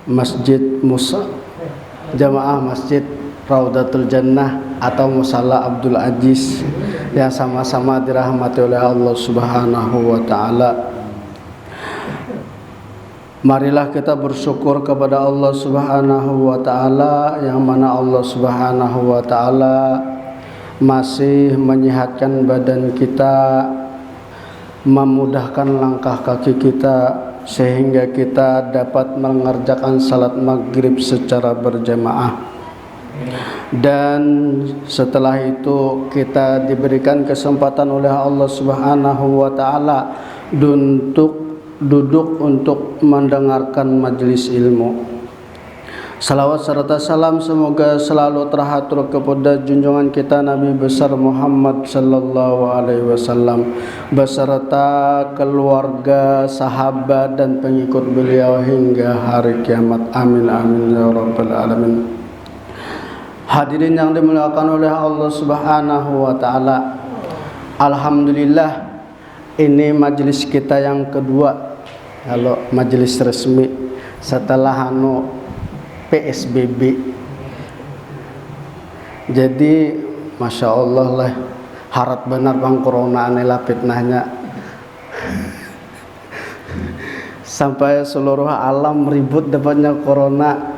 Masjid Musa Jamaah Masjid Raudatul Jannah atau Musalla Abdul Aziz yang sama-sama dirahmati oleh Allah Subhanahu wa taala. Marilah kita bersyukur kepada Allah Subhanahu wa taala, yang mana Allah Subhanahu wa taala masih menyehatkan badan kita, memudahkan langkah kaki kita, sehingga kita dapat mengerjakan salat maghrib secara berjamaah. Dan setelah itu kita diberikan kesempatan oleh Allah Subhanahu wa taala untuk duduk untuk mendengarkan majelis ilmu. Salawat serta salam semoga selalu terhatur kepada junjungan kita Nabi besar Muhammad sallallahu alaihi wasallam beserta keluarga, sahabat dan pengikut beliau hingga hari kiamat. Amin amin ya rabbal alamin. Hadirin yang dimuliakan oleh Allah Subhanahu wa taala. Alhamdulillah, ini majelis kita yang kedua, kalau majelis resmi setelah PSBB. Jadi Masya Allah lah, harap benar bang corona anilah fitnahnya. Sampai seluruh alam ribut dapatnya corona.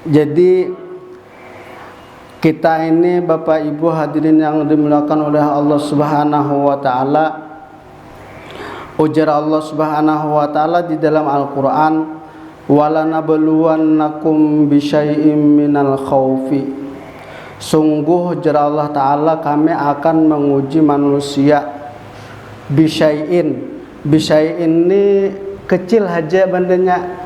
Jadi kita ini Bapak Ibu hadirin yang dimuliakan oleh Allah Subhanahu wa taala, ujar Allah Subhanahu wa taala di dalam Al-Qur'an, walanabluwannakum bisyai'im minal khaufi. Sungguh ujar Allah taala, kami akan menguji manusia. Bisyai'in, bisyai'in ini kecil aja bandanya.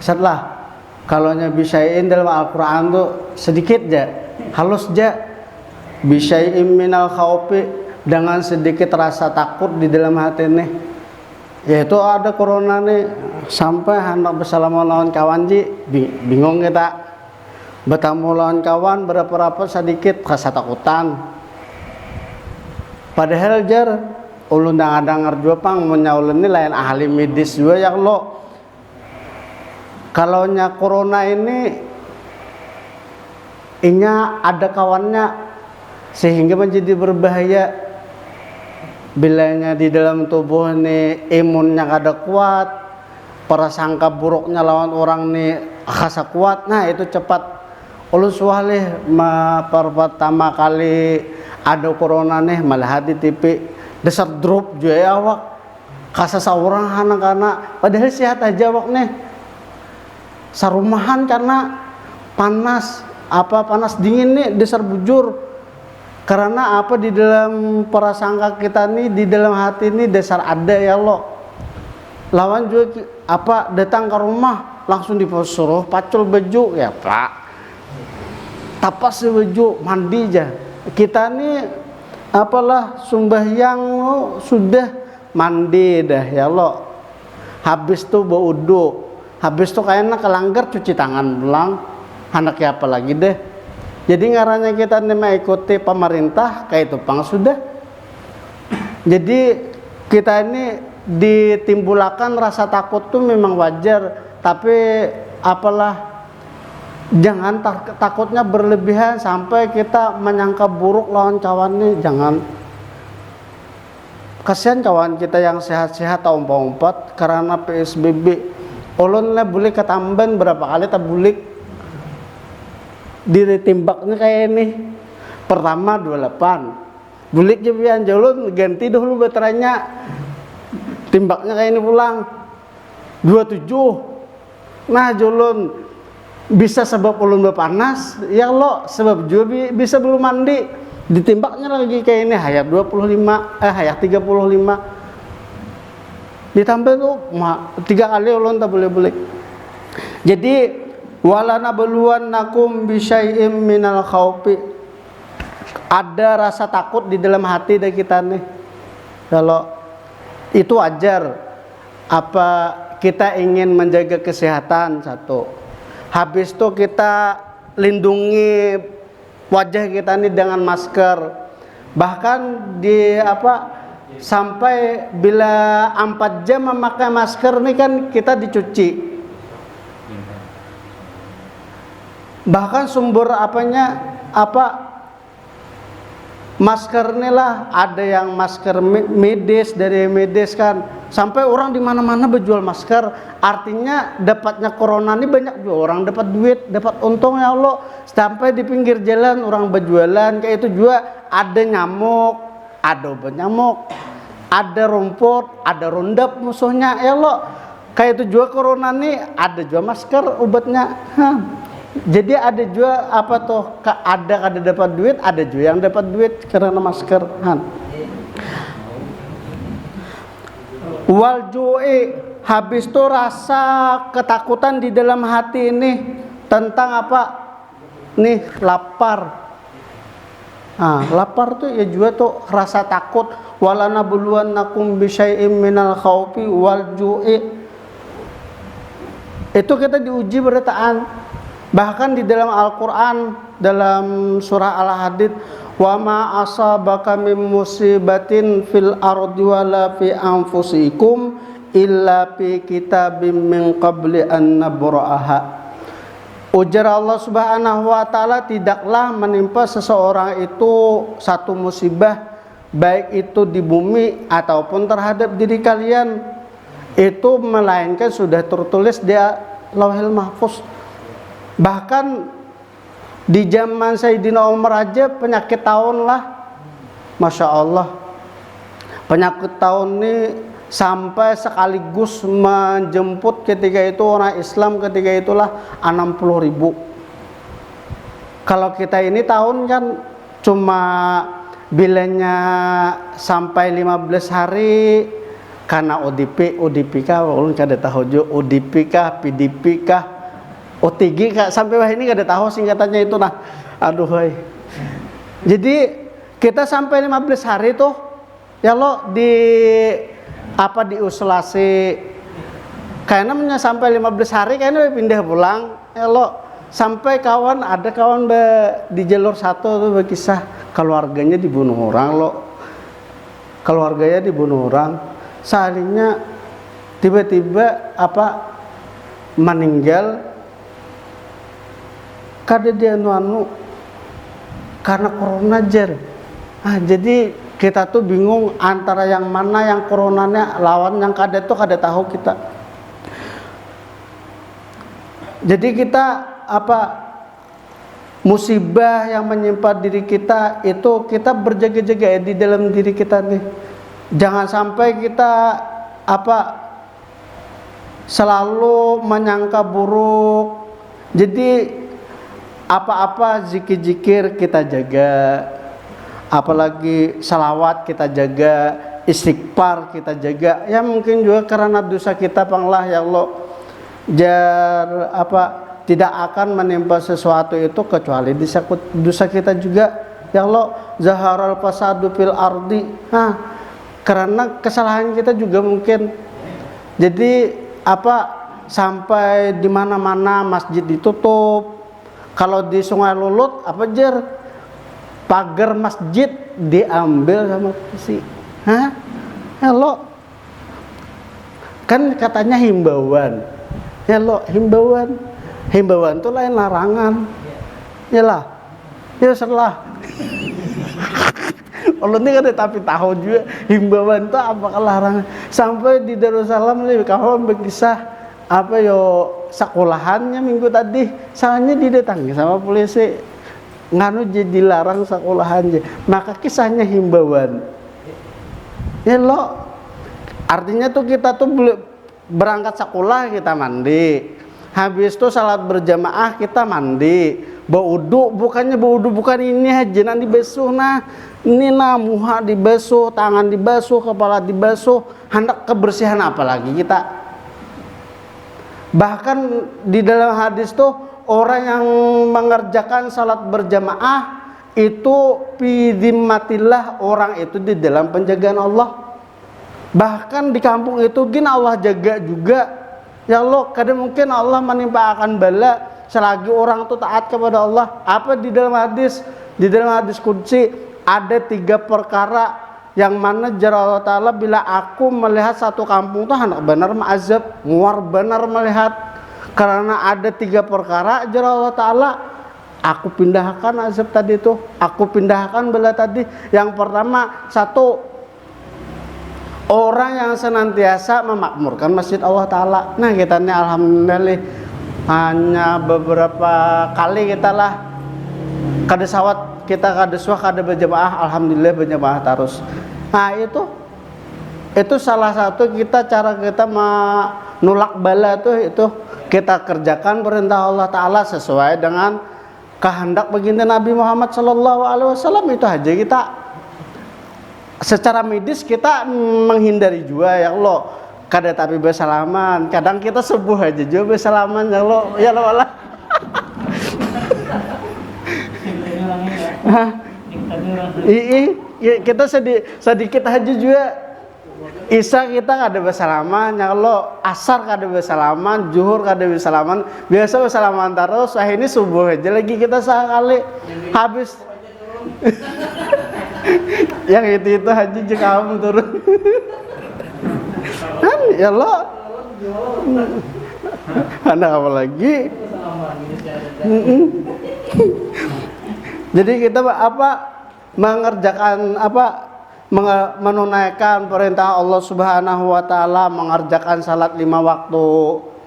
Setelah kalaunya bisyai'in dalam Al-Qur'an tuh sedikit aja, halus aja. Bisyai'im minal khaufi, dengan sedikit rasa takut di dalam hati nih. Yaitu ada corona nih, sampai hendak bersalaman lawan kawan ji bingung kita bertemu lawan kawan berapa sedikit rasa takutan. Padahal jar ulun dengar juga pang menyaulun ini lain ahli medis juga ya lo. Kalau nya corona ini inya ada kawannya sehingga menjadi berbahaya. Bilanya di dalam tubuh nih imunnya kada kuat, prasangka buruknya lawan orang nih khasa kuat, nah itu cepat ulun sualih pertama kali ada corona nih malah di TV dasar drop juga ya awak khasa seorang anak-anak padahal sehat aja awak nih sarumahan karena panas dingin nih dasar bujur. Karena apa di dalam prasangka kita nih, di dalam hati nih dasar ada ya Allah. Lawan juga datang ke rumah langsung disuruh pacul baju ya Pak. Tapas baju mandi aja. Kita nih sembahyang sudah mandi dah ya Allah. Habis tuh berwudu, habis tuh kayaknya kelanggar cuci tangan pulang. Anaknya apa lagi deh. Jadi ngarannya kita mengikuti pemerintah kayak itu pang sudah. Jadi kita ini ditimbulkan rasa takut tuh memang wajar, tapi jangan takutnya berlebihan sampai kita menyangka buruk lawan kawan nih, jangan. Kasihan kawan kita yang sehat-sehat atau umpat karena PSBB. Ulun lah boleh ketambahan berapa kali tak bulik. Ditimbaknya kayak ini. Pertama 28. Bulik jepian jalun ganti dulu baterainya. Timbaknya kayak ini pulang. 27. Nah jalun bisa sebab ulun panas, ya lo sebab juga bisa belum mandi. Ditimbaknya lagi kayak ini hayat 35. Ditambah tuh 3 kali ulun tak boleh. Jadi walanabluwannakum bisyai'im minal khaufi. Ada rasa takut di dalam hati dari kita nih. Kalau itu wajar. Kita ingin menjaga kesehatan satu. Habis itu kita lindungi wajah kita nih dengan masker. Bahkan sampai bila 4 jam memakai masker nih kan kita dicuci. Bahkan sumber masker nih lah, ada yang masker medis dari medis kan, sampai orang di mana-mana berjual masker. Artinya dapatnya corona ini banyak juga orang dapat duit, dapat untung ya Allah. Sampai di pinggir jalan orang berjualan kayak itu juga ada nyamuk, ada obat nyamuk, ada rumput, ada rondap musuhnya ya Allah. Kayak itu juga corona nih ada juga masker obatnya. Jadi ada juga ada dapat duit, ada juga yang dapat duit karena masker. Wal ju'i, habis itu rasa ketakutan di dalam hati ini tentang apa? Nih lapar. Lapar tuh ya juga tuh rasa takut. Walana buluwannakum bisyai'im minal khaufi wal ju'i. Itu kita diuji beritaan. Bahkan di dalam Al-Quran, dalam surah Al-Hadid, wa ma asabaka min musibatin fil ardi wala fi anfusikum illa fi kitabim min qabli an nabra'aha. Ujar Allah Subhanahu wa taala, tidaklah menimpa seseorang itu satu musibah, baik itu di bumi ataupun terhadap diri kalian, itu melainkan sudah tertulis di Lauhil Mahfuz. Bahkan di zaman Sayyidina Umar aja penyakit taun lah, Masya Allah, penyakit taun ini sampai sekaligus menjemput ketika itu orang Islam ketika itulah 60.000. Kalau kita ini tahun kan cuma bilanya sampai 15 hari karena ODP kah, ulun kada tahu juga ODP kah, PDP kah, OTG kak, sampai wah ini gak ada tahu singkatannya itu nah. Aduh hai. Jadi kita sampai 15 hari tuh ya lo diisolasi. Kayaknya sampai 15 hari kayaknya pindah pulang. Ya lo sampai ada kawan di jalur 1 tuh berkisah keluarganya dibunuh orang lo. Keluarganya dibunuh orang. Seandainya tiba-tiba meninggal kada dia karena corona jar. Jadi kita tuh bingung antara yang mana yang coronanya lawan yang kada tuh kada tahu kita. Jadi kita musibah yang menimpa diri kita itu kita berjaga-jaga di dalam diri kita nih. Jangan sampai kita selalu menyangka buruk. Jadi apa-apa zikir-zikir kita jaga, apalagi salawat kita jaga, istighfar kita jaga. Ya mungkin juga karena dosa kita panglah ya Allah, tidak akan menimpa sesuatu itu kecuali dosa kita juga ya Allah. Zaharal fasadu fil ardi, karena kesalahan kita juga mungkin. Jadi sampai di mana-mana masjid ditutup. Kalau di Sungai Lulut pagar masjid diambil sama polisi. Hello. Kan katanya himbauan. Hello, himbauan. Himbauan itu lain larangan. Yalah. Ya setelah. Allah ini kan tapi tahu juga himbauan itu apakah larangan. Sampai di Darussalam nih kawan berkisah sekolahannya minggu tadi soalnya didatangi sama polisi jadi larang sekolahannya, maka kisahnya himbauan ya lo. Artinya tuh kita tuh berangkat sekolah kita mandi, habis itu salat berjamaah kita mandi, berwudu, bukan ini aja nanti basuh ini muha dibasuh, tangan dibasuh, kepala dibasuh, hendak kebersihan apalagi kita. Bahkan di dalam hadis tuh orang yang mengerjakan salat berjamaah itu fidimmatillah, orang itu di dalam penjagaan Allah. Bahkan di kampung itu Allah jaga juga ya Allah. Kadang mungkin Allah menimpa akan bala selagi orang itu taat kepada Allah. Di dalam hadis qudsi ada 3 perkara yang mana jar Allah Ta'ala bila aku melihat satu kampung tuh hendak benar ma'azab, muar benar melihat karena ada 3 perkara jar Allah Ta'ala, aku pindahkan azab tadi tuh, aku pindahkan bala tadi. Yang pertama, satu, orang yang senantiasa memakmurkan masjid Allah Ta'ala. Nah kita ini alhamdulillah hanya beberapa kali kita lah kada sawat kita kada suah kada berjamaah, alhamdulillah berjamaah terus. Nah itu salah satu cara kita menolak bala tuh, itu kita kerjakan perintah Allah Ta'ala sesuai dengan kehendak baginda Nabi Muhammad SAW. Itu aja kita. Secara medis kita menghindari juga ya Allah, kada tapi bersalaman. Kadang kita subuh aja juga bersalaman ya Allah, ya Allah. Kita sedikit aja juga. Isya kita kada bersalaman ya Allah, asar kada bersalaman, zuhur kada bersalaman, biasa bersalaman terus. Ini subuh aja lagi kita sekali habis. Yang itu aja jika kamu turun. Kan ya Allah. Ada apa lagi? Jadi kita mengerjakan menunaikan perintah Allah Subhanahu wa Ta'ala, mengerjakan salat 5 waktu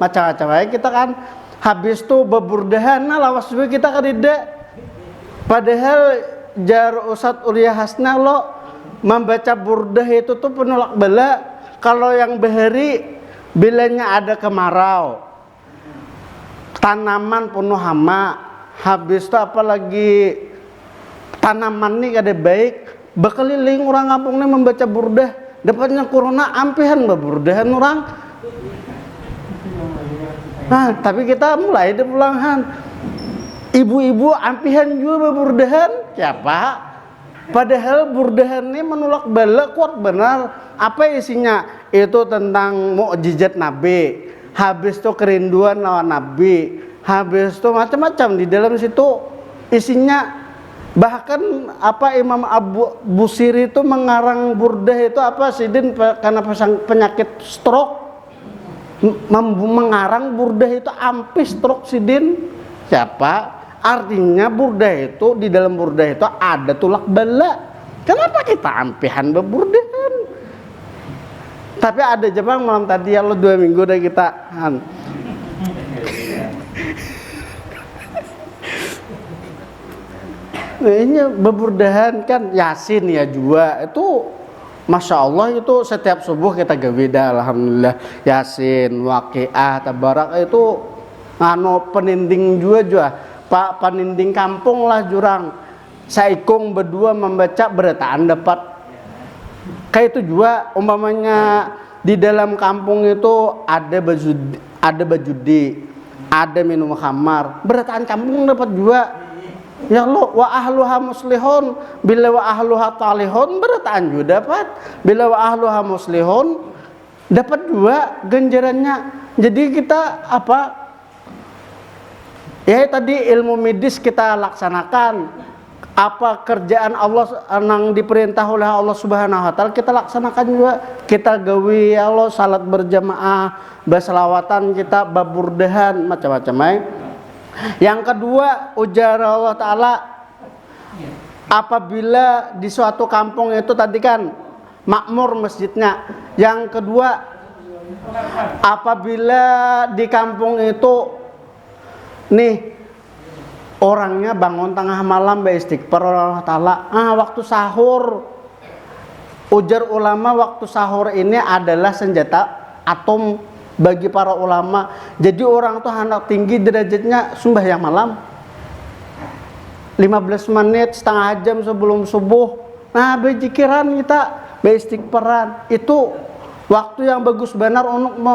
macam-macam aja kita kan. Habis tuh beburdahan lawas juga kita kadida. Padahal jar Ustaz Ulia Hasna lo membaca burdah itu tuh penolak bala. Kalau yang bahari bilanya ada kemarau, tanaman penuh hama, habis itu apalagi tanaman nih kada baik, bekeliling orang kampung nih membaca burdah, dapatnya corona ampihan beburdahan orang. Nah tapi kita mulai di pulangan, ibu-ibu ampihan juga beburdahan, siapa? Padahal burdahan ini menolak bala kuat benar. Apa isinya? Itu tentang mukjizat Nabi, habis itu kerinduan lawan Nabi, habis itu macam-macam di dalam situ isinya. Bahkan Imam Abu Busiri itu mengarang burdah itu sidin karena penyakit stroke, mengarang burdah itu ampi stroke sidin. Siapa? Artinya burdah itu, di dalam burdah itu ada tulak bala. Kenapa kita ampihan beburdahan? Tapi ada jemaah malam tadi ya lo 2 minggu udah kita ini beburdahan kan Yasin ya juga itu Masya Allah itu setiap subuh kita gawida alhamdulillah. Yasin, Waqiah, Tabarak itu peninding juga Pak peninding kampung lah jurang. Saikung berdua membaca berataan dapat. Kayak itu juga umpamanya di dalam kampung itu ada bajudi, ada minum khamar, berataan kampung dapat juga. Ya Allah, wa ahluha muslihun, bila wa ahluha talihun, berataan juga dapat. Bila wa ahluha muslihun, dapat juga ganjarannya. Jadi kita ya tadi ilmu medis kita laksanakan. Apa kerjaan Allah yang diperintah oleh Allah Subhanahu wa Ta'ala kita laksanakan juga. Kita gawi ya Allah salat berjamaah, berselawatan, kita baburdahan macam-macam. Yang kedua ujar Allah Ta'ala, apabila di suatu kampung itu tadi kan makmur masjidnya. Yang kedua, apabila di kampung itu nih orangnya bangun tengah malam beristighfar Allah Ta'ala. Waktu sahur, ujar ulama waktu sahur ini adalah senjata atom bagi para ulama. Jadi orang tuh hendak tinggi derajatnya sembahyang malam 15 menit, setengah jam sebelum subuh. Nah berzikiran kita, beristighfaran. Itu waktu yang bagus benar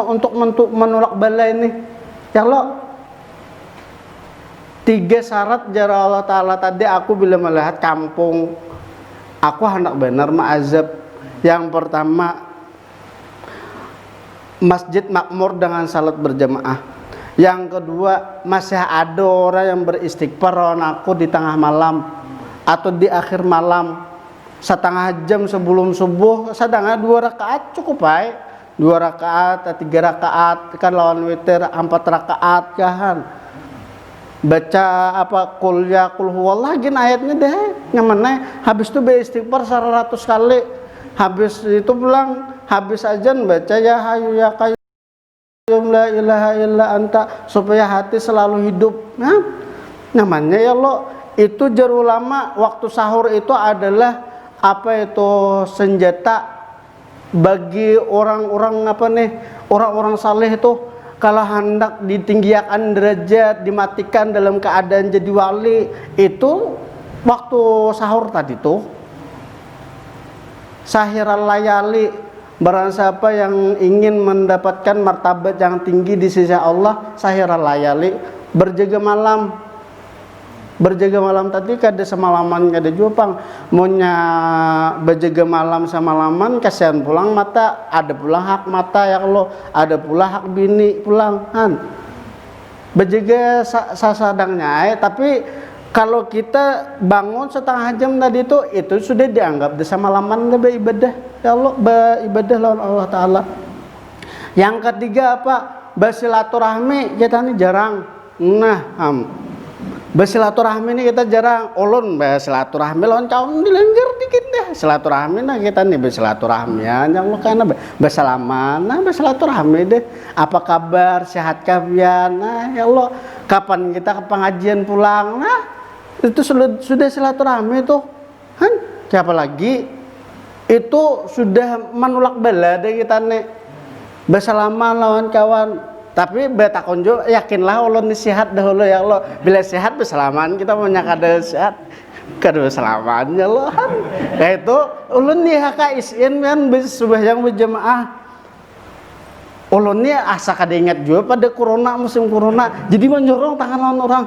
untuk menolak bala ini. Ya Allah, 3 syarat jara Allah Ta'ala tadi aku bila melihat kampung aku hendak benar ma'azab. Yang pertama, masjid makmur dengan salat berjamaah. Yang kedua, masih ada orang yang beristighfar lawan aku di tengah malam atau di akhir malam. setengah jam sebelum subuh sedangnya 2 rakaat cukup baik, 2 rakaat, 3 rakaat kan lawan witir 4 rakaat kan. Baca apa kul huwallah gin ayatnya deh nyamannya, habis itu beristighfar 100 kali, habis itu pulang, habis azan baca ya hayu ya qayyum la ilaha illa anta, supaya hati selalu hidup. Nah, namanya ya Allah, itu jar ulama waktu sahur itu adalah apa itu senjata bagi orang-orang apa nih, orang-orang saleh itu kalau hendak ditinggikan derajat, dimatikan dalam keadaan jadi wali, itu waktu sahur tadi tuh. Sahiral layali, barang siapa yang ingin mendapatkan martabat yang tinggi di sisi Allah, sahiral layali, berjaga malam. Berjaga malam tadi kada semalaman kada jupang, maunya berjaga malam semalaman kasihan pulang mata, ada pulang hak mata ya Allah, ada pula hak bini pulang kan. Berjaga sasadangnya tapi kalau kita bangun setengah jam tadi itu sudah dianggap desa malaman beribadah ya Allah, beribadah lawan Allah Ta'ala. Yang ketiga apa? Bersilaturahmi kita ini jarang. Bersilaturahmi ini kita jarang. Ulun bersilaturahmi lawan kaum dilengger dikit deh. Silaturahmi nah kita nih bersilaturahmi ya. Allah karena bersalaman, nah bersilaturahmi deh. Apa kabar? Sehat kabian? Nah ya Allah, kapan kita ke pengajian pulang? Nah itu sudah silaturahmi tuh. Kan? Siapa lagi? Itu sudah menolak bala deh kita nih. Bersalaman lawan kawan. Tapi betakon jo yakinlah Allah ni sehat dahulu ya Allah. Bila sehat bersalaman kita punya kada sehat, kada bersalaman ya Allah. Nah itu ulun ni haka isin kan sembahyang berjamaah. Ulun ni asa kada ingat juga pada corona, musim corona. Jadi menyorong tangan lawan orang.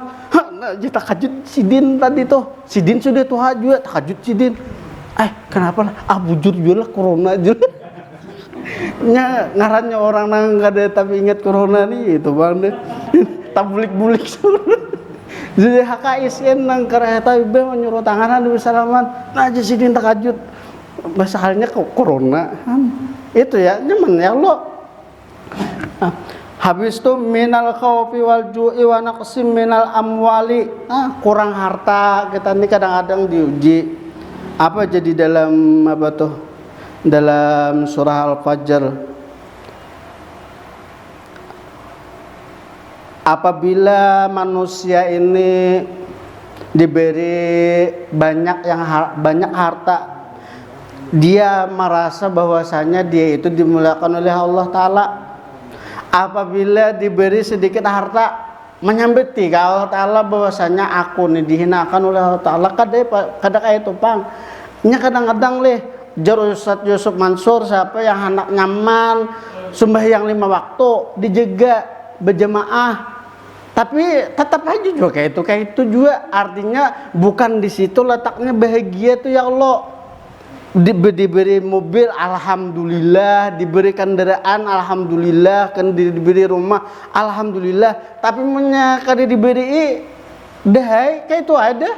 Kita tahajud sidin tadi tuh. Sidin sudah tuha juga tahajud sidin. Kenapa lah? Bujur juga lah corona juga. Ngarannya orang nang kada tapi ingat corona nih itu bang deh. Tabulik-bulik jadi haka isin nang kereta ibe menyuruh tanganan di salaman nah aja sidin tahajud masalahnya kok corona itu ya nyaman ya Allah. Habis itu minal khaufi wal ju'i wa naqsim minal amwali, kurang harta kita nih kadang-kadang diuji. Apa jadi dalam apa tuh? Dalam surah Al-Fajr, apabila manusia ini diberi banyak harta, dia merasa bahwasanya dia itu dimuliakan oleh Allah Ta'ala. Apabila diberi sedikit harta, menyambeti ke Allah Ta'ala bahwasanya aku ini dihinakan oleh Allah Ta'ala. Kadang kayak itu pang nya kadang-kadang jar Ustaz Yusuf Mansur siapa yang hendak nyaman sembahyang 5 waktu dijaga berjamaah, tapi tetap aja juga kayak itu juga artinya bukan di situ letaknya bahagia tuh ya Allah. Diberi mobil alhamdulillah, diberi kendaraan alhamdulillah, kan diberi rumah alhamdulillah, tapi kada diberi dahai kayak itu ada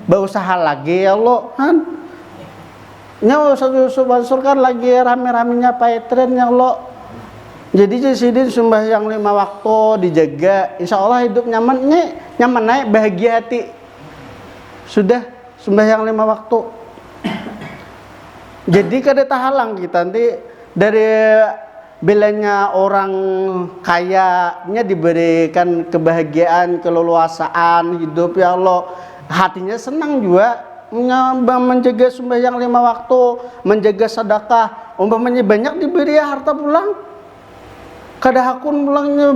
berusaha lagi ya Allah kan. Ustaz Yusuf Mansur kan lagi rame-ramenya paitren ya Allah. Jadi sidin sembahyang 5 waktu dijaga, insya Allah hidup nyaman naik bahagia hati. Sudah sembahyang 5 waktu. Jadi kada tahalang kita nanti dari bilanya orang kayanya diberikan kebahagiaan, keleluasaan hidup ya Allah, hatinya senang juga. Menjaga sembahyang 5 waktu, menjaga sedekah, umpamanya banyak diberi harta pulang, kada hakun pulangnya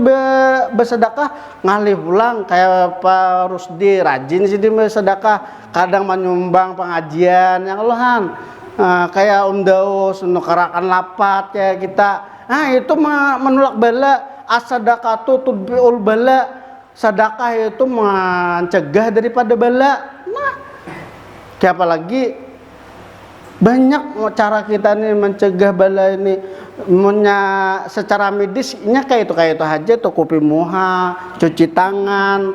bersedekah ngalih pulang kayak Pak Rusdi rajin sih di bersedekah, kadang menyumbang pengajian yang Allahan, kayak Daus nukarakan lapat kayak kita. Nah itu menolak bala, as-sadaqatu tudbi'ul bala, sedekah itu mencegah daripada bala. Nah siapa lagi banyak cara kita nih mencegah bala ini, secara medisnya kayak itu aja tuh kopi muha, cuci tangan,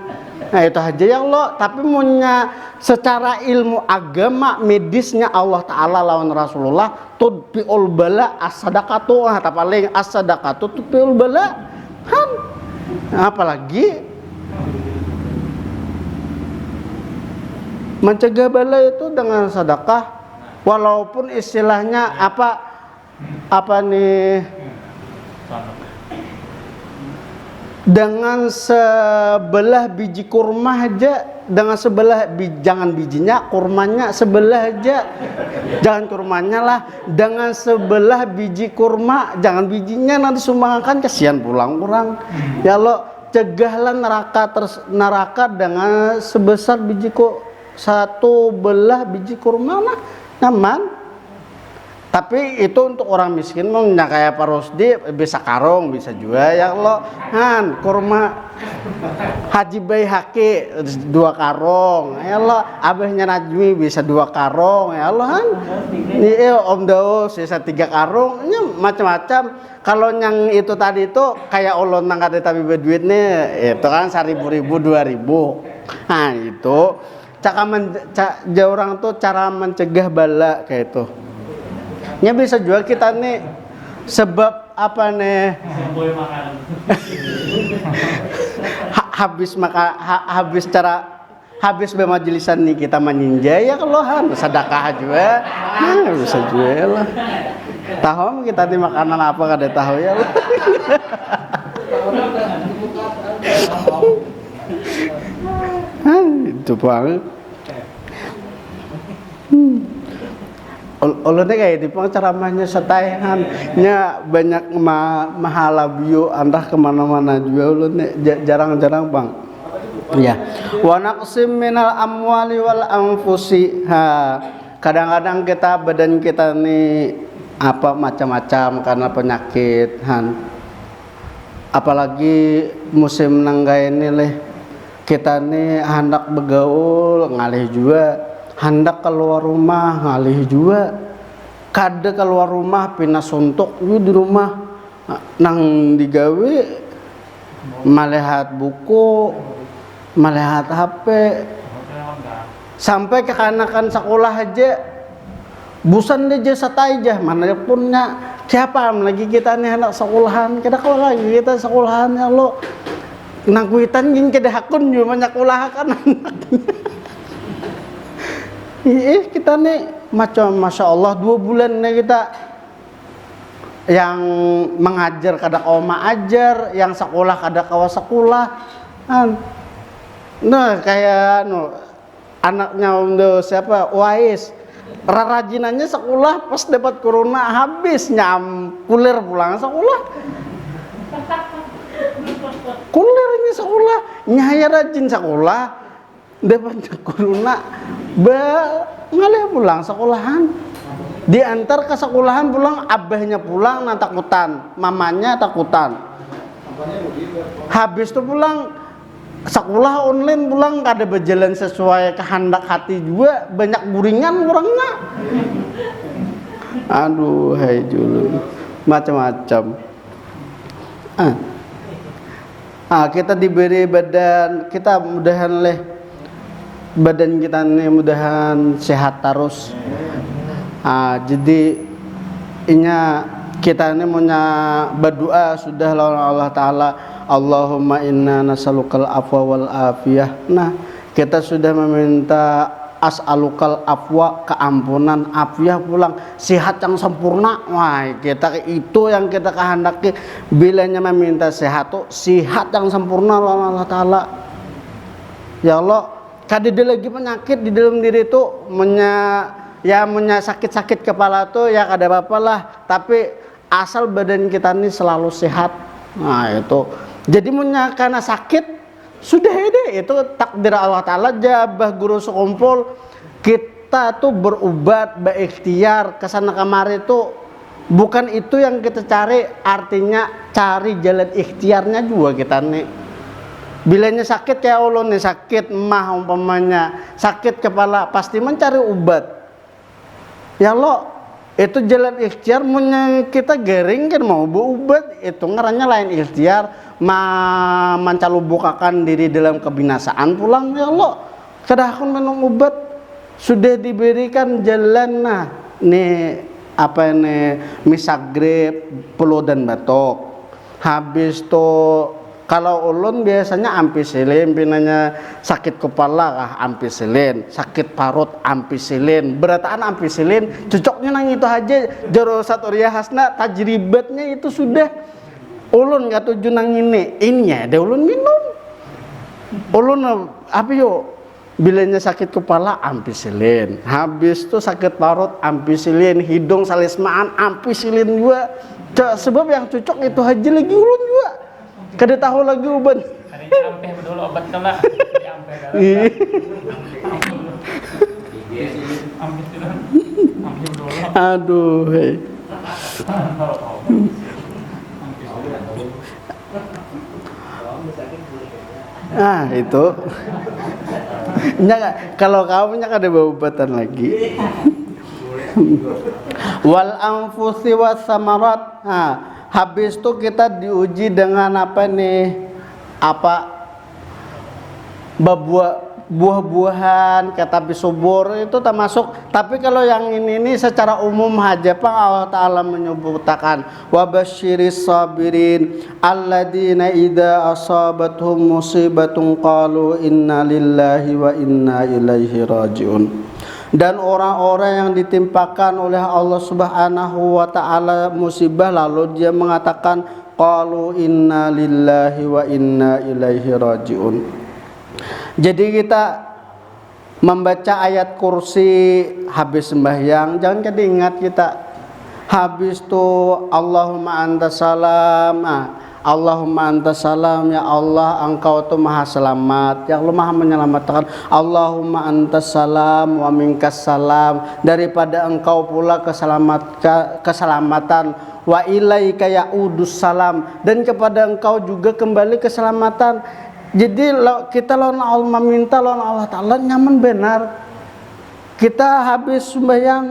Nah itu aja ya Allah. Tapi punya secara ilmu agama medisnya Allah Ta'ala lawan Rasulullah tudfi'ul bala as-sadaqatu. Nah, paling as-sadaqatu tudfi'ul bala kan. Nah, apalagi mencegah bala itu dengan sedekah, walaupun istilahnya apa nih, dengan sebelah biji kurma aja, dengan sebelah jangan bijinya, kurmanya sebelah aja, jangan kurmanya lah, dengan sebelah biji kurma, jangan bijinya nanti sumbangkan, kasihan pulang orang. Ya Allah, cegahlah neraka dengan sebesar satu belah biji kurma lah, nyaman. Tapi itu untuk orang miskin mah kayak Pak Rusdi bisa karung, bisa juga ya Allah. Han kurma Haji Baihaqi 2 karung. Ya Allah, abahnya Najmi bisa 2 karung. Ya Allah han. Ini Om Daus bisa 3 karung. Ini macam-macam. Kalau yang itu tadi itu kayak ulun nang kate tapi berduit nih, itu kan 1.000, 2.000. Nah, itu orang tuh cara mencegah bala kayak itu. Ya bisa juga kita nih sebab apa nih habis bermajlisan nih kita meninjai ya keluhan sedekah juga. Nah, bisa juga lah. Tahu kita nih makanan apa kada tahu ya lah. Itu banget. Ulunnya kayak di ceramahnya setaihannya banyak mahala bio antah kemana-mana juga ulunnya jarang-jarang bang. Ya. Wa naqsim minal amwali wal anfusi. Kadang-kadang badan kita nih macam-macam karena penyakit apalagi musim nangga ini kita nih hendak begaul ngalih juga, hendak keluar rumah ngalih juga, kada keluar rumah pina suntuk di rumah nang digawe melihat buku, melihat HP, sampai kekanakan sekolah aja busan aja satajah mana punnya siapa lagi kita nih anak sekolahan, kita kalau lagi kita sekolahan ya lo nangkuitan gini kada hakun juga banyak ulah kan kita nih macam Masya Allah 2 bulan nih kita yang mengajar kada kau ajar, yang sekolah kada kau sekolah. Nah kayak anaknya untuk siapa Wais rajinannya sekolah pas dapat corona habis kulir pulang sekolah. Kulernya sekolah nyaya rajin sekolah dapat corona ngalih pulang sekolahan, diantar ke sekolahan pulang, abahnya pulang nah takutan, mamanya takutan, habis itu pulang sekolah online pulang kada berjalan sesuai kehendak hati juga, banyak guringan orangnya. Aduh hai julun macam-macam. Kita diberi badan, kita mudahan badan kita ini mudahan sehat terus. Jadi kita ini punya berdoa sudah lawan Allah Ta'ala, Allahumma inna nas'alukal afwa wal afiyah. Nah kita sudah meminta as'alukal afwa, keampunan, afiyah pulang, sehat yang sempurna. Wah kita itu yang kita kehendaki, bilanya meminta sehat tuh sehat yang sempurna lawan Allah Ta'ala. Ya Allah, kada ada lagi penyakit di dalam diri itu, sakit-sakit kepala tuh ya kada apa-apa lah, tapi asal badan kita ini selalu sehat. Nah itu jadi karena sakit sudah deh, itu takdir Allah Ta'ala. Jabah guru sekumpul kita tuh berubat berikhtiar kesana kemari itu bukan itu yang kita cari, artinya cari jalan ikhtiarnya juga kita nih. Bilanya sakit kayak Allah nih, sakit mah umpamanya sakit kepala pasti mencari obat. Ya Allah, itu jalan ikhtiar, kita garing kan mau berobat itu ngarannya lain ikhtiar, mencalubukakan diri dalam kebinasaan pulang ya Allah. Kadahkan minum obat sudah diberikan jalan nih apa ini misagrip, flu dan batuk. Habis tuh kalau ulun biasanya ampicillin, pinanya sakit kepala ampicillin, sakit parut ampicillin, berataan ampicillin, cocoknya nang itu aja. Jarosat Uriah Hasna tajribatnya itu sudah ulun nggak tuju nang ini ya, ada ulun minum. Ulun apa yo? Bilanya sakit kepala ampicillin, habis tuh sakit parut ampicillin, hidung salismaan ampicillin juga. Sebab yang cocok itu aja lagi ulun juga. Kada tahu lagi obat. Ampe dulu obat kena. Aduh. Itu. Kalau kamu ada obatan lagi. Wal anfusi was samarat. Habis itu kita diuji dengan apa nih? Buah-buahan, kata subur itu termasuk. Tapi kalau yang ini secara umum aja Pak Allah Ta'ala menyebutkan wa basyiris sabirin alladzina idza asabatuhum musibatun qalu inna lillahi wa inna ilaihi rajiun. Dan orang-orang yang ditimpakan oleh Allah Subhanahu wa Ta'ala musibah lalu dia mengatakan qalu inna lillahi wa inna ilaihi rajiun. Jadi kita membaca ayat kursi habis sembahyang, jangan kita ingat kita habis tuh Allahumma antas salam, Allahumma antas salam, ya Allah engkau tuh maha selamat, ya Allah maha menyelamatkan. Allahumma antas salam wa minkas salam, daripada engkau pula keselamatan. Wa ilaika ya'udus salam, dan kepada engkau juga kembali keselamatan. Jadi kita lawan Allah meminta lawan Allah Ta'ala nyaman benar. Kita habis sembahyang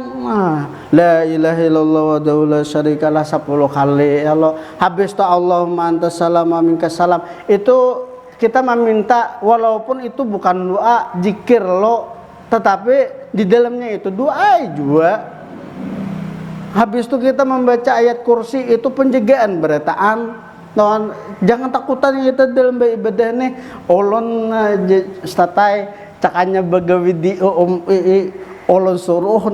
la ilaha illallah wa la syarikalah 10 kali ya Allah. Habis itu Allahumma antas salam wa minkas salam, itu kita meminta walaupun itu bukan doa zikir tetapi di dalamnya itu doa juga. Habis itu kita membaca ayat kursi, itu penjagaan berataan. Jangan takutan kita dalam ibadah nih. Ulun statai cakanya bagawi di ulun suruh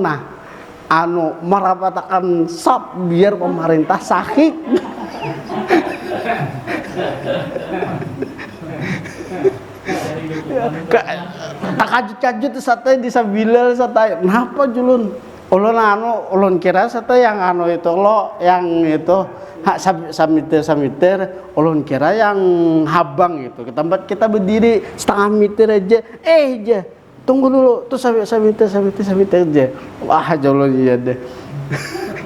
merapatakan sop biar pemerintah sakit. Takajut-kajut satai disabilal satai. Kenapa julun? Ulun kira satai yang itu yang itu samiter ulun kira yang habang itu ke tempat kita berdiri setengah meter aja tunggu dulu tuh samiter aja. Wah ulun iya deh.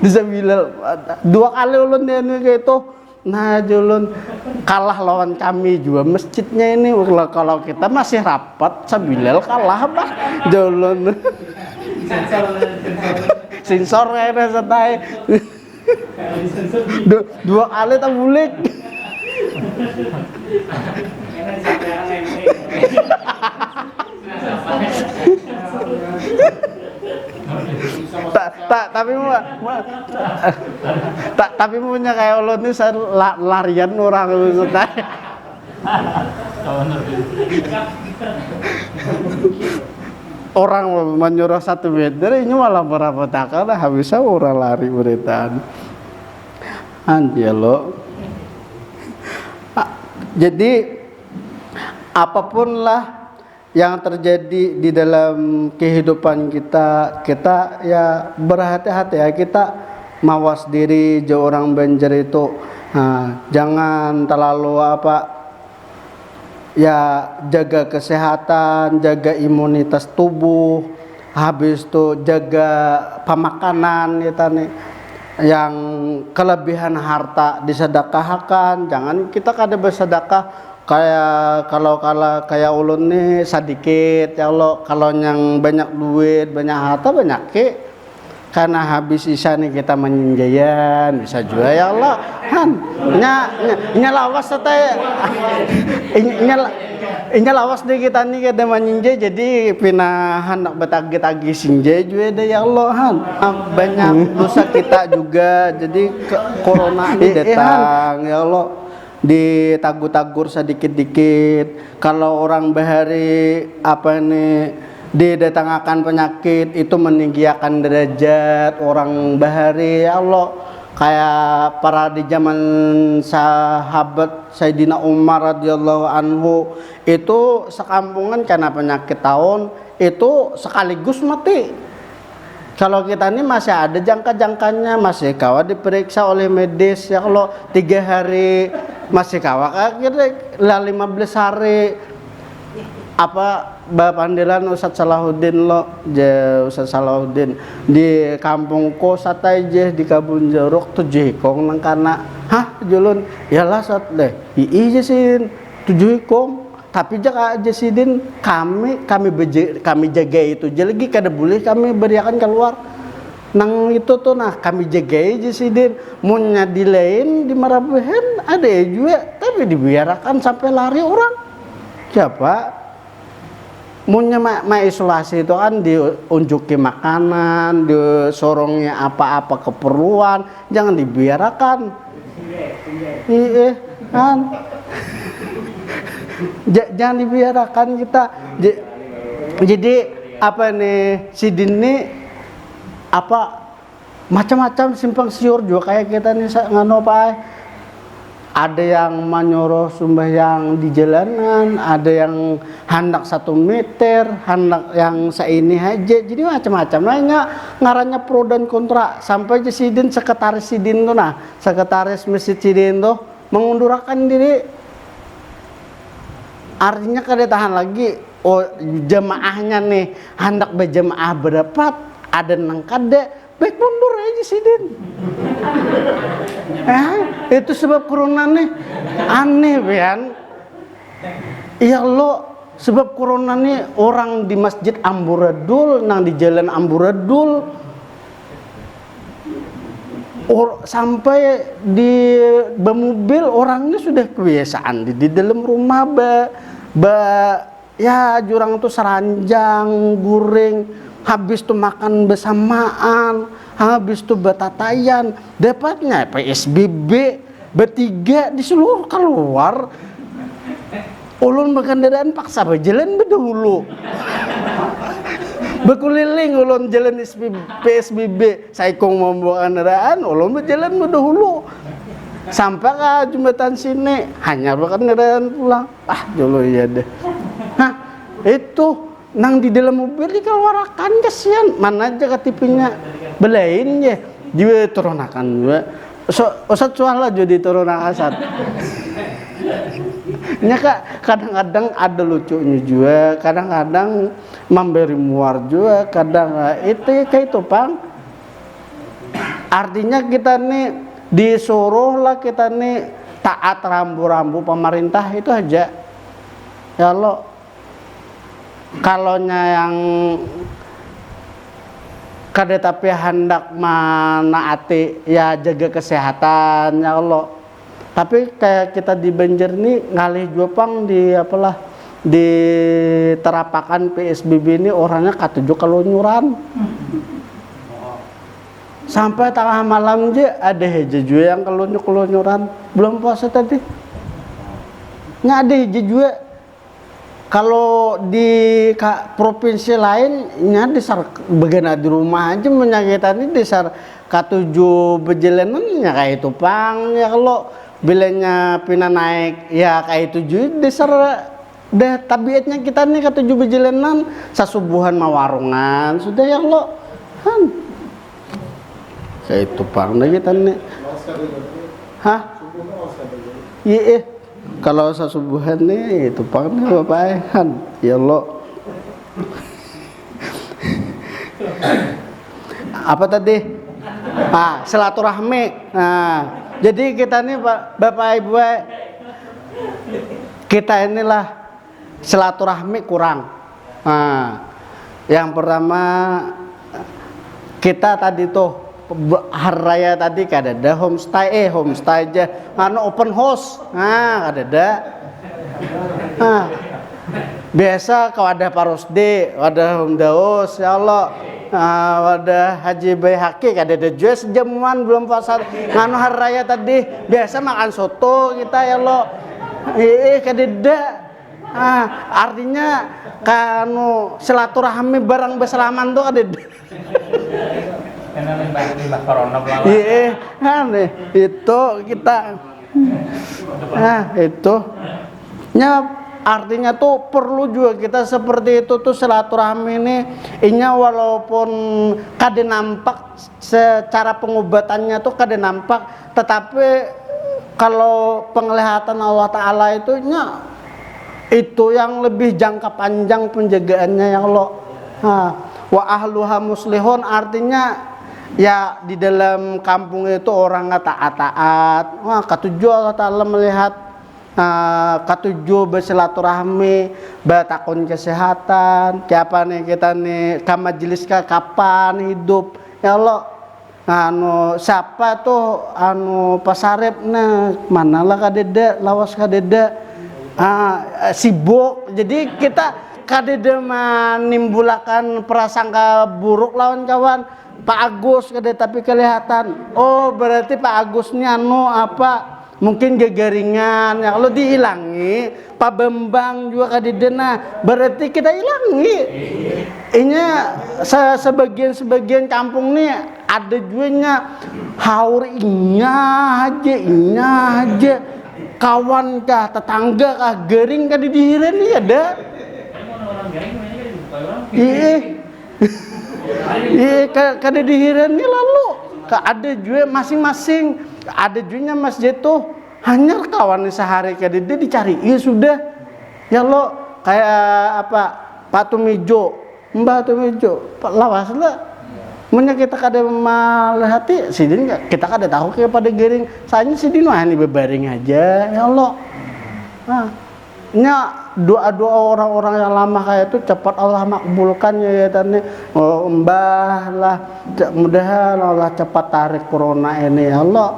Disabilal 2 kali ulun dia kayak itu. Nah julun kalah lawan kami juga masjidnya ini. Kalau kita masih rapat sabilal kalah bah julun. Sensor kayaknya setai 2 kali tak bulik. Tapi punya kayak lo nih larian orang setai. Orang menyuruh 1 meter ini malah berapa takkan habisnya orang lari beritaan anjelo. Jadi apapun lah yang terjadi di dalam kehidupan kita ya berhati-hati ya, kita mawas diri jauh orang Banjar itu. Jangan terlalu ya jaga kesehatan, jaga imunitas tubuh, habis itu jaga pemakanan ya tani. Yang kelebihan harta disedekahkan, jangan kita kada bersedekah kayak kalau kayak ulun nih sedikit ya Allah. Kalau yang banyak duit, banyak harta banyak karena habis isya nih kita menjayan bisa juga ya Allah han nya lawas teh nya lawas deh kita nih kita menjay jadi pinah hendak betagi-tagi sinjay juga deh ya Allah han banyak dosa kita juga jadi corona ini datang ya Allah ditagur-tagur sedikit-dikit kalau orang bahari apa nih didatangkan penyakit itu meninggikan derajat orang bahari ya Allah kayak para di zaman sahabat Sayyidina Umar radhiyallahu anhu itu sekampungan karena penyakit tahun itu sekaligus mati. Kalau kita ini masih ada jangka-jangkanya, masih kawat diperiksa oleh medis ya Allah 3 hari masih kawat akhirnya 15 hari apa bapandilan Ustaz Salahuddin lo Ustaz Salahuddin di kampungku satai je di Kabun Jeruk 7 hikong nang kana hah julun yalah sat deh ii je sin 7 hikong tapi jaga aja sidin kami jaga itu je lagi kada boleh kami beriakan keluar nang itu tuh nah kami jaga aja sidin munnya di lain di Marabuhen ada juga tapi dibiarkan sampai lari orang siapa munnya isolasi itu kan diunjuki makanan, disorongnya apa-apa keperluan, jangan dibiarkan. Iya kan? Jangan dibiarkan kita. Jadi apa nih sidin nih apa macam-macam simpang siur juga kayak kita nih ngano Pak. Ada yang menyuruh sembahyang di jalanan, ada yang hendak 1 meter, hendak yang seini aja, jadi macam-macam lainnya ngarannya pro dan kontra sampai sidin sekretaris sidin tuh nah sekretaris masjid sidin tuh mengundurkan diri artinya kada tahan lagi oh jemaahnya nih hendak berjemaah berdapat ada nang kada baik mundur aja sidin itu sebab corona nih aneh kan ya Allah sebab corona nih orang di masjid amburadul nang di jalan amburadul sampai di mobil orangnya sudah kebiasaan di dalam rumah ya jurang tuh seranjang guring habis tuh makan bersamaan, habis tuh betatayan, dapatnya PSBB bertiga di seluruh keluar. Ulun berkendaraan paksa berjalan berdahulu. Berkeliling ulun jalan PSBB, saya kong membawa kendaraan, ulun berjalan berdahulu. Sampai ke jembatan sini, hanya berkendaraan pulang. Dulu ya deh. Nah, itu nang di dalam mobil dikeluarkan kasihan mana aja KTP-nya belain ya juga turunakan juga Ustaz soalnya jadi turunakan saat nya kak kadang-kadang ada lucunya juga kadang-kadang memberi muar juga kadang itu kayak itu Pang artinya kita nih disuruh lah kita nih taat rambu-rambu pemerintah itu aja ya Allah kalonya yang kada tapi hendak menaati ya jaga kesehatan ya Allah tapi kayak kita di Banjar nih ngalih Jopang di apalah diterapakan PSBB ini orangnya katujuh kelonyuran sampai tengah malam aja ada aja juga yang kelonyuran belum puasa tadi nggak ada aja juga. Kalau di provinsi lainnya disar begana di rumah aja menyakitan ini disar K7 berjalanan ya kayak itu Pang ya kalau bilanya pina naik ya kayak itu disar deh tabiatnya kita nih K7 berjalanan sasubuhan mawarungan sudah ya lo kan kayak itu Pang deh kita nih hah iya kalau sasubuhan nih itu Pang nih bapak ya Allah apa tadi silaturahmi nah jadi kita nih bapak ibu kita inilah silaturahmi kurang nah yang pertama kita tadi tuh hari raya tadi kadada homestay aja open house kadada biasa kalau ada parosde ada homdaos ya Allah wadah Haji Baihaqi kadada juga sejamuan belum puasa hari raya tadi biasa makan soto kita ya Allah kadada artinya kanu silaturahmi barang berselaman tuh kadada limbah corona itu kita itu artinya tuh perlu juga kita seperti itu tuh silaturahmi ini walaupun kade nampak secara pengobatannya tuh kade nampak tetapi kalau penglihatan Allah Ta'ala itu yang lebih jangka panjang penjagaannya ya Allah. Wa ahluha muslihun artinya ya di dalam kampung itu orang taat. Ketujuh Allah Ta'ala melihat ketujuh bersilaturahmi, bertakun kesehatan, siapa nih kita nih ke majelis kapan hidup ya Allah. Siapa tuh pasarep manalah kadeda lawas kadeda sibuk jadi kita kadeda menimbulkan prasangka buruk lawan kawan Pak Agus kadeda tapi kelihatan berarti Pak Agusnya mungkin gagaringan ya kalau dihilangi Pak Bambang juga kadeda berarti kita hilangi ini sebagian kampung nih ada juanya haur inya aja kawan kah tetangga kah gering kah dihiren nih ada kada dihiren nih lalu ada juga masing-masing ada juga masjid tuh hanya kawan sehari kada dia dicari sudah ya lo kayak Pak Tumijo Mbak Tumijo lawas lah kita kada malihati sidin kita kada tahu kepada gering soalnya sidin ini bebaring aja ya Allah doa-doa orang-orang yang lama kayak itu cepat Allah makbulkan ya tadi mbah lah mudahan Allah cepat tarik corona ini ya Allah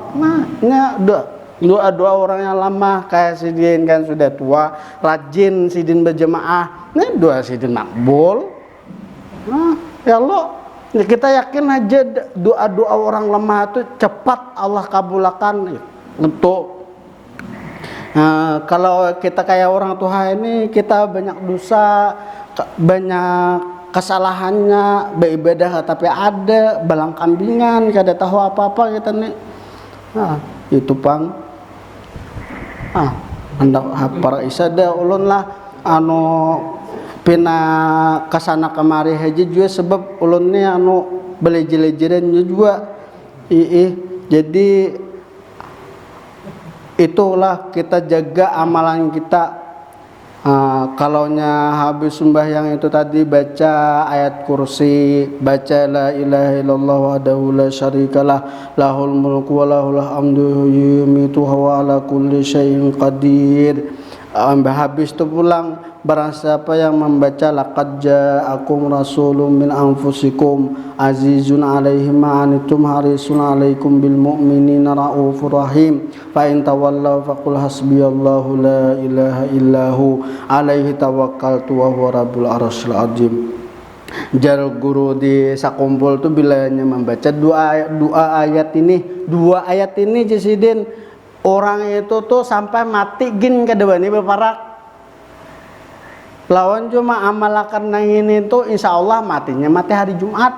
doa-doa orang yang lama kayak sidin kan sudah tua rajin sidin berjemaah doa sidin makbul ya Allah kita yakin aja doa-doa orang lemah itu cepat Allah kabulkan untuk kalau kita kayak orang tua ini kita banyak dosa banyak kesalahannya beribadah tapi ada balang kambingan kada tahu apa-apa kita nih itu pang hendak para isada ulun lah pina kasana kemari aja juga sebab ulunnya beleje-lejeran juga jadi itulah kita jaga amalan kita kalaunya habis sembahyang itu tadi baca ayat kursi baca la ilaha illallah wahdahu la syarikalah lahul mulku wa lahul hamdu yumitu wa ala kulli syai'in qadir habis itu pulang barang siapa yang membaca laqad ja'akum rasulun min anfusikum azizun 'alaihi ma anittum harisun 'alaikum bil mu'minina raufur rahim fa in tawallaw faqul hasbiyallahu la ilaha illahu 'alaihi tawakkaltu wa huwa rabbul arsyil azim. Jar guru di sakumpul tuh bilanya membaca dua ayat ini Jasidin orang itu tuh sampai mati gin kedewani beparak lawan cuma amalakan nang ini tuh insya Allah matinya mati hari Jumat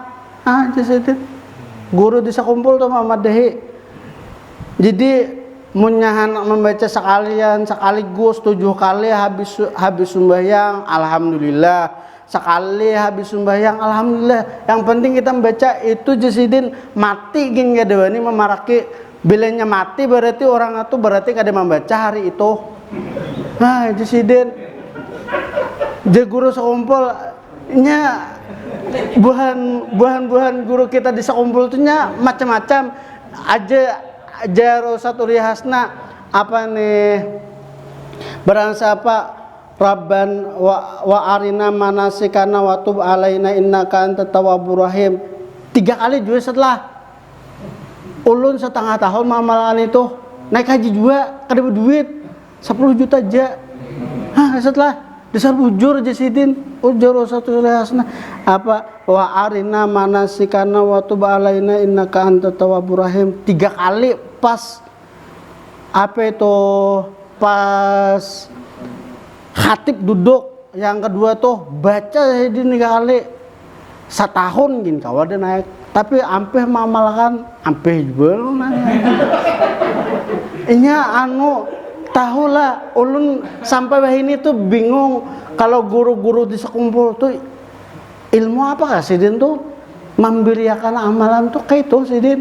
Jasidin guru di sakumpul tuh Muhammad Dehi jadi munyahan membaca sekaligus 7 kali habis sembahyang alhamdulillah sekali habis sembahyang alhamdulillah yang penting kita membaca itu Jasidin mati gin kedewani memaraki bilanya mati berarti orang itu berarti kada membaca hari itu Jasidin je guru sekumpul nya buhan guru kita di sekumpul tuh nya macam-macam aja Ustaz Urihasna apa nih barang siapa Rabban wa arina manasikana wa tub alaina innaka antat tawwabur rahim 3 kali juga setelah ulun setengah tahun amalan itu naik haji juga kada duit 10 juta aja. Setelah dasar ujur aja sidin ujur satu hasna apa wa arina manasikana wa tub alaina innaka antat tawwabur rahim. 3 kali pas apa itu pas khatib duduk, yang kedua tuh baca sidin 3 kali. Setahun gini kawan dia naik, tapi ampeh mamalkan ampeh belum naik. Inya tahu lah ulun sampai ini tuh bingung kalau guru-guru di sekumpul tuh ilmu apa kah sidin tuh memberiakan amalan tuh kayak itu sidin.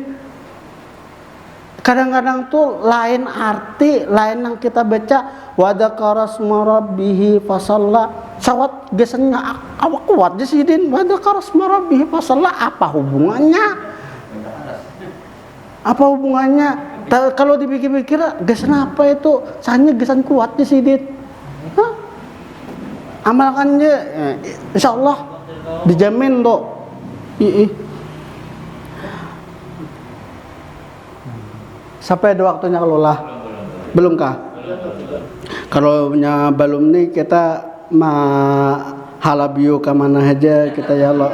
Kadang-kadang tuh lain arti, lain yang kita baca wadakara asma rabbih fasalla. Sawat gesannya awak kuat je sidin wadakara asma rabbih fasalla, apa hubungannya? Apa hubungannya? Kalau dipikir-pikir gesan apa itu? Sanya gesan kuat je sidin. Amalkan je insyaallah dijamin tuh. Sampai ada waktunya kelola? Belum kah? Kalau belum nih kita halabiu kemana aja kita ya Allah.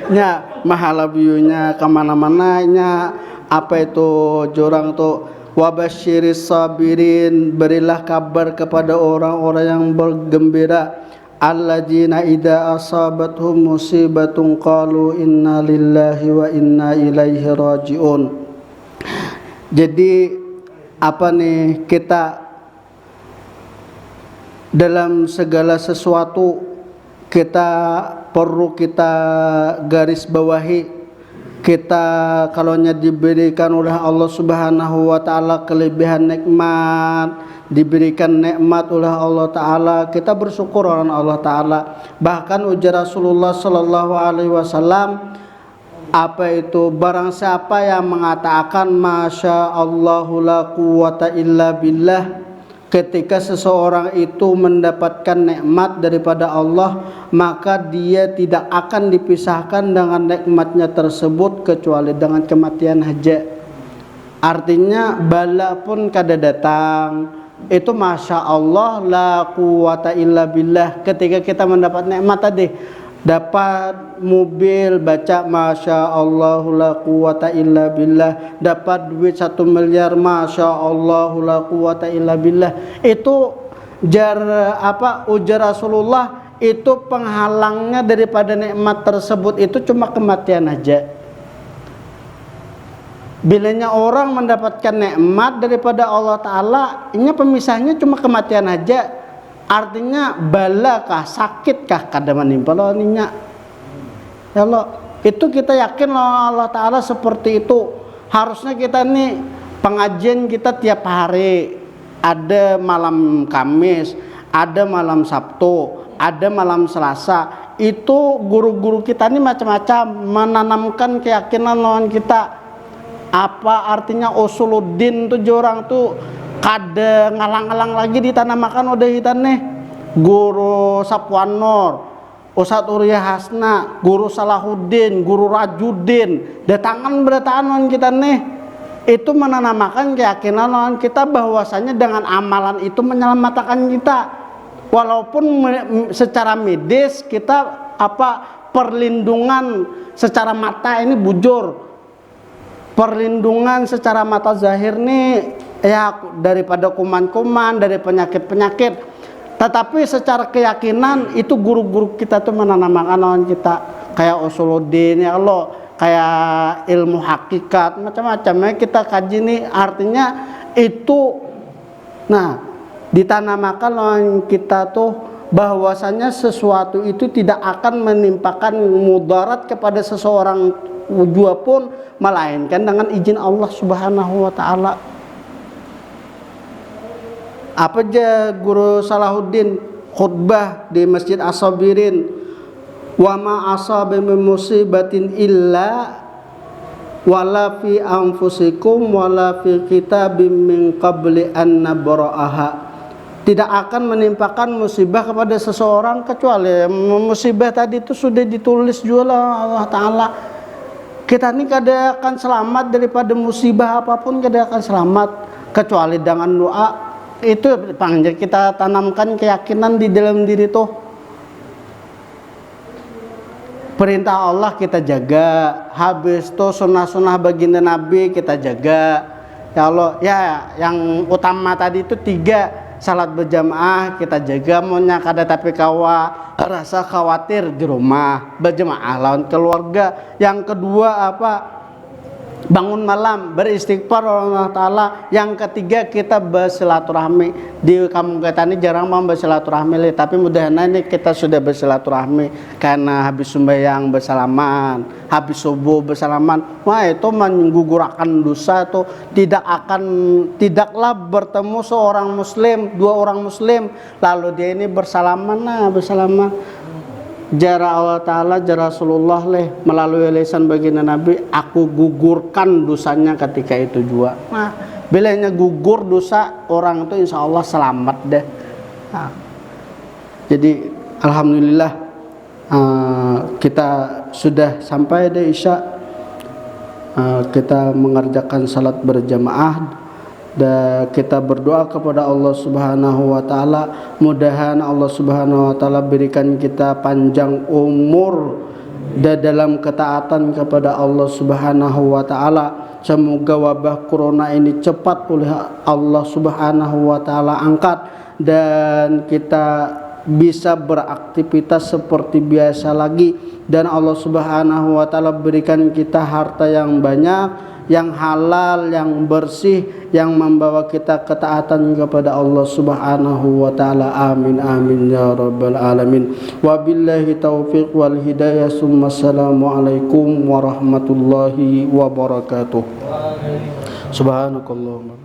Nya mahalabiunya kemana-mana nya apa itu jurang tuh wabasyiris sabirin, berilah kabar kepada orang-orang yang bergembira alladzina idza asabathum musibatun qalu inna lillahi wa inna ilaihi rajiun. Jadi apa nih, kita dalam segala sesuatu kita perlu kita garis bawahi. Kita kalau diberikan oleh Allah Subhanahu wa taala kelebihan nikmat, diberikan nikmat oleh Allah taala, kita bersyukur orang Allah taala. Bahkan ujar Rasulullah sallallahu alaihi wasallam apa itu, barang siapa yang mengatakan masya Allahu la quwata illa billah, ketika seseorang itu mendapatkan nikmat daripada Allah, maka dia tidak akan dipisahkan dengan nikmatnya tersebut kecuali dengan kematian aja. Artinya bala pun kada datang, itu masya Allah la quwata illa billah. Ketika kita mendapat nikmat tadi, dapat mobil baca masya Allah la quwata illa billah, dapat duit 1 miliar masya Allah la quwata illa billah. Itu ujar Rasulullah, itu penghalangnya daripada nikmat tersebut itu cuma kematian aja. Bilanya orang mendapatkan nikmat daripada Allah taala, ini pemisahnya cuma kematian aja. Artinya balakah, sakitkah kada menimpa lo ninya. Ya Allah, itu kita yakin loh Allah taala seperti itu. Harusnya kita nih pengajian kita tiap hari, ada malam Kamis, ada malam Sabtu, ada malam Selasa. Itu guru-guru kita nih macam-macam menanamkan keyakinan lawan kita. Apa artinya usuluddin tuh orang tuh kada ngalang-ngalang lagi ditanamakan udah hitan nih. Guru Sapuan Nur, Ustadz Uria Hasna, Guru Salahuddin, Guru Rajudin, datangan berdatangan kita nih. Itu menanamakan keyakinan lawan kita bahwasanya dengan amalan itu menyelamatkan kita. Walaupun secara medis kita perlindungan secara mata ini bujur, perlindungan secara mata zahir nih ya daripada kuman-kuman, dari penyakit-penyakit. Tetapi secara keyakinan itu guru-guru kita tuh menanamkan lawan kita, kayak usuluddin ya Allah, kayak ilmu hakikat, macam-macam kita kaji nih. Artinya itu ditanamakan lawan kita tuh bahwasanya sesuatu itu tidak akan menimpakan mudarat kepada seseorang jua pun, melainkan dengan izin Allah Subhanahu wa taala. Apa aja Guru Salahuddin khutbah di Masjid As-Sabirin, wa ma asaba min musibatin illa wala fi anfusikum wala fi kitabim min qabli an nabra'aha. tidak akan menimpakan musibah kepada seseorang kecuali musibah tadi itu sudah ditulis juga lah Allah Ta'ala. Kita ini kada akan selamat daripada musibah apapun, kada akan selamat kecuali dengan doa. Itu panggil kita tanamkan keyakinan di dalam diri tuh. Perintah Allah kita jaga, habis itu sunnah-sunnah baginda Nabi kita jaga. Ya Allah, ya yang utama tadi itu 3, salat berjamaah kita jaga, maunya kada tapi kawa rasa khawatir di rumah berjamaah lawan keluarga. Yang kedua apa? Bangun malam beristighfar Allah Ta'ala. Yang ketiga kita bersilaturahmi. Di kampung kita ini jarang mau bersilaturahmi, tapi mudah-mudahan ini kita sudah bersilaturahmi karena habis sembahyang bersalaman, habis subuh bersalaman. Wah, itu menggugurkan dosa tuh. Tidaklah bertemu seorang muslim, 2 orang muslim lalu dia ini bersalaman jara Allah Ta'ala, jara Rasulullah melalui lisan baginda Nabi, aku gugurkan dosanya ketika itu juga. Nah, bilanya gugur dosa orang itu insya Allah selamat deh. Nah, jadi alhamdulillah kita sudah sampai deh Isya. Kita mengerjakan salat berjamaah dan kita berdoa kepada Allah Subhanahu wa Ta'ala, mudahan Allah Subhanahu wa Ta'ala berikan kita panjang umur dan dalam ketaatan kepada Allah Subhanahu wa Ta'ala. Semoga wabah corona ini cepat oleh Allah Subhanahu wa Ta'ala angkat dan kita bisa beraktivitas seperti biasa lagi, dan Allah Subhanahu wa Ta'ala berikan kita harta yang banyak, yang halal, yang bersih, yang membawa kita ketaatan kepada Allah Subhanahu wa Ta'ala. Amin amin ya rabbal alamin. Wabillahi taufiq wal hidayah. Assalamualaikum warahmatullahi wabarakatuh. Subhanakallahumma